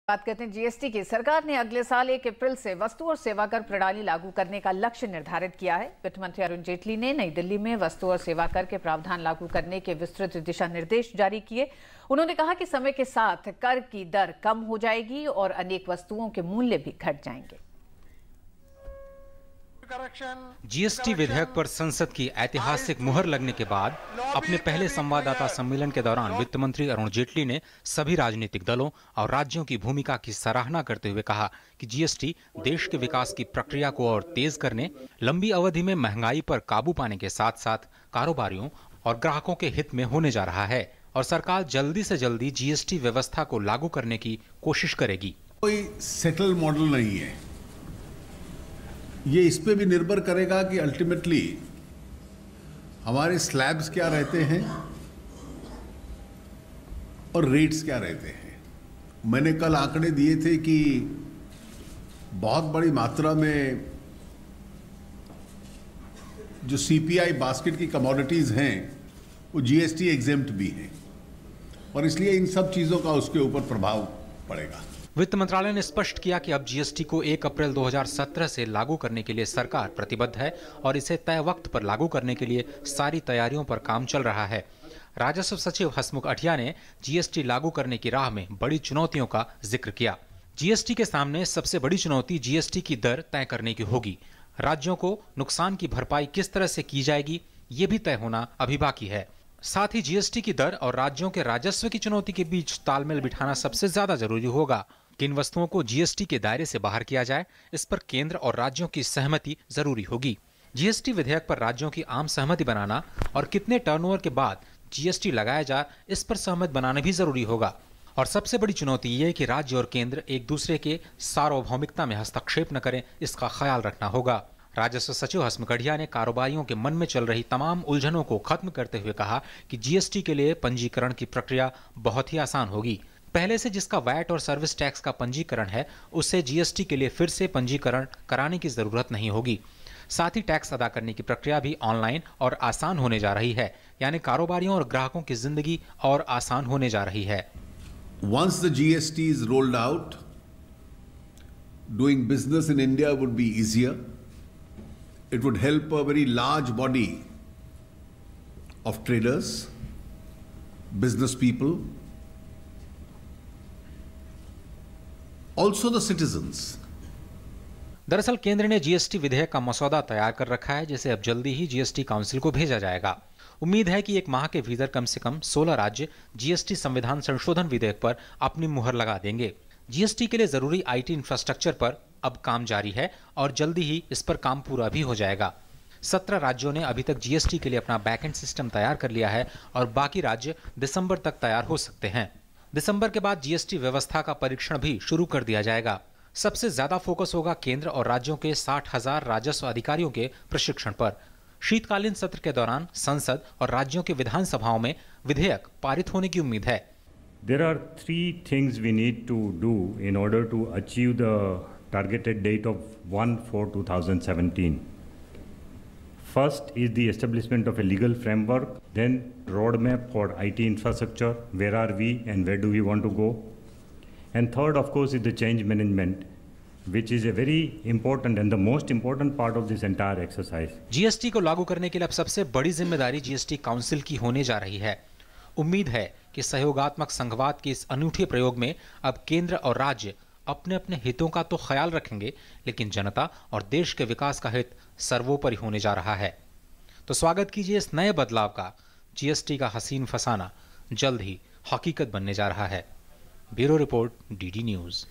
बात करते हैं जीएसटी की। सरकार ने अगले साल 1 अप्रैल से वस्तु और सेवा कर प्रणाली लागू करने का लक्ष्य निर्धारित किया है। वित्त मंत्री अरुण जेटली ने नई दिल्ली में वस्तु और सेवा कर के प्रावधान लागू करने के विस्तृत दिशा निर्देश जारी किए। उन्होंने कहा कि समय के साथ कर की दर कम हो जाएगी और अनेक वस्तुओं के मूल्य भी घट जाएंगे। जीएसटी विधेयक पर संसद की ऐतिहासिक मुहर लगने के बाद अपने पहले संवाददाता सम्मेलन के दौरान वित्त मंत्री अरुण जेटली ने सभी राजनीतिक दलों और राज्यों की भूमिका की सराहना करते हुए कहा कि जीएसटी देश के विकास की प्रक्रिया को और तेज करने, लंबी अवधि में महंगाई पर काबू पाने के साथ साथ कारोबारियों और ग्राहकों के हित में होने जा रहा है और सरकार जल्दी से जल्दी जीएसटी व्यवस्था को लागू करने की कोशिश करेगी। कोई सेटल मॉडल नहीं है। ये इस पे भी निर्भर करेगा कि अल्टीमेटली हमारे स्लैब्स क्या रहते हैं और रेट्स क्या रहते हैं। मैंने कल आंकड़े दिए थे कि बहुत बड़ी मात्रा में जो सीपीआई बास्केट की कमोडिटीज हैं वो जीएसटी एग्जेम्प्ट भी हैं और इसलिए इन सब चीजों का उसके ऊपर प्रभाव पड़ेगा। वित्त मंत्रालय ने स्पष्ट किया कि अब जीएसटी को 1 अप्रैल 2017 से लागू करने के लिए सरकार प्रतिबद्ध है और इसे तय वक्त पर लागू करने के लिए सारी तैयारियों पर काम चल रहा है। राजस्व सचिव हसमुख अढ़िया ने जीएसटी लागू करने की राह में बड़ी चुनौतियों का जिक्र किया। जीएसटी के सामने सबसे बड़ी चुनौती जीएसटी की दर तय करने की होगी। राज्यों को नुकसान की भरपाई किस तरह से की जाएगी, ये भी तय होना अभी बाकी है। साथ ही जीएसटी की दर और राज्यों के राजस्व की चुनौती के बीच तालमेल बिठाना सबसे ज्यादा जरूरी होगा। किन वस्तुओं को जीएसटी के दायरे से बाहर किया जाए, इस पर केंद्र और राज्यों की सहमति जरूरी होगी। जीएसटी विधेयक पर राज्यों की आम सहमति बनाना और कितने टर्नओवर के बाद जीएसटी लगाया जाए, इस पर सहमत बनाना भी जरूरी होगा। और सबसे बड़ी चुनौती ये कि राज्य और केंद्र एक दूसरे के सार्वभौमिकता में हस्तक्षेप न करें, इसका ख्याल रखना होगा। राजस्व सचिव हसमुख अढ़िया ने कारोबारियों के मन में चल रही तमाम उलझनों को खत्म करते हुए कहा कि जीएसटी के लिए पंजीकरण की प्रक्रिया बहुत ही आसान होगी। पहले से जिसका वैट और सर्विस टैक्स का पंजीकरण है, उससे जीएसटी के लिए फिर से पंजीकरण कराने की जरूरत नहीं होगी। साथ ही टैक्स अदा करने की प्रक्रिया भी ऑनलाइन और आसान होने जा रही है, यानी कारोबारियों और ग्राहकों की जिंदगी और आसान होने जा रही है। Once the GST is rolled out, doing business in India would be easier. It would help a very large body of traders, business people, also the citizens. दरअसल केंद्र ने जीएसटी विधेयक का मसौदा तैयार कर रखा है, जिसे अब जल्दी ही जीएसटी काउंसिल को भेजा जाएगा। उम्मीद है कि 1 माह के भीतर कम से कम 16 राज्य जीएसटी संविधान संशोधन विधेयक पर अपनी मुहर लगा देंगे। जीएसटी के लिए जरूरी आईटी इंफ्रास्ट्रक्चर पर अब काम जारी है और जल्दी ही इस पर काम पूरा भी हो जाएगा। 17 राज्यों ने अभी तक जीएसटी के लिए अपना बैकएंड सिस्टम तैयार कर लिया है और बाकी राज्य दिसंबर तक तैयार हो सकते हैं। दिसंबर के बाद जीएसटी व्यवस्था का परीक्षण भी शुरू कर दिया जाएगा। सबसे ज्यादा फोकस होगा केंद्र और राज्यों के 60,000 राजस्व अधिकारियों के प्रशिक्षण पर। शीतकालीन सत्र के दौरान संसद और राज्यों की विधानसभाओं में विधेयक पारित होने की उम्मीद है। There are 3 things we need to do in order to achieve the targeted date of 1/4/2017. First is the establishment of a legal framework, then roadmap for IT infrastructure, where are we and where do we want to go? And third, of course, is the change management, which is a very important and the most important part of this entire exercise. GST को लागू करने के लिए अब सबसे बड़ी जिम्मेदारी GST council की होने जा रही है। उम्मीद है कि सहयोगात्मक संघवाद के इस अनूठे प्रयोग में अब केंद्र और राज्य अपने अपने हितों का तो ख्याल रखेंगे, लेकिन जनता और देश के विकास का हित सर्वोपरि होने जा रहा है। तो स्वागत कीजिए इस नए बदलाव का। जीएसटी का हसीन फसाना जल्द ही हकीकत बनने जा रहा है। Bureau report, DD news.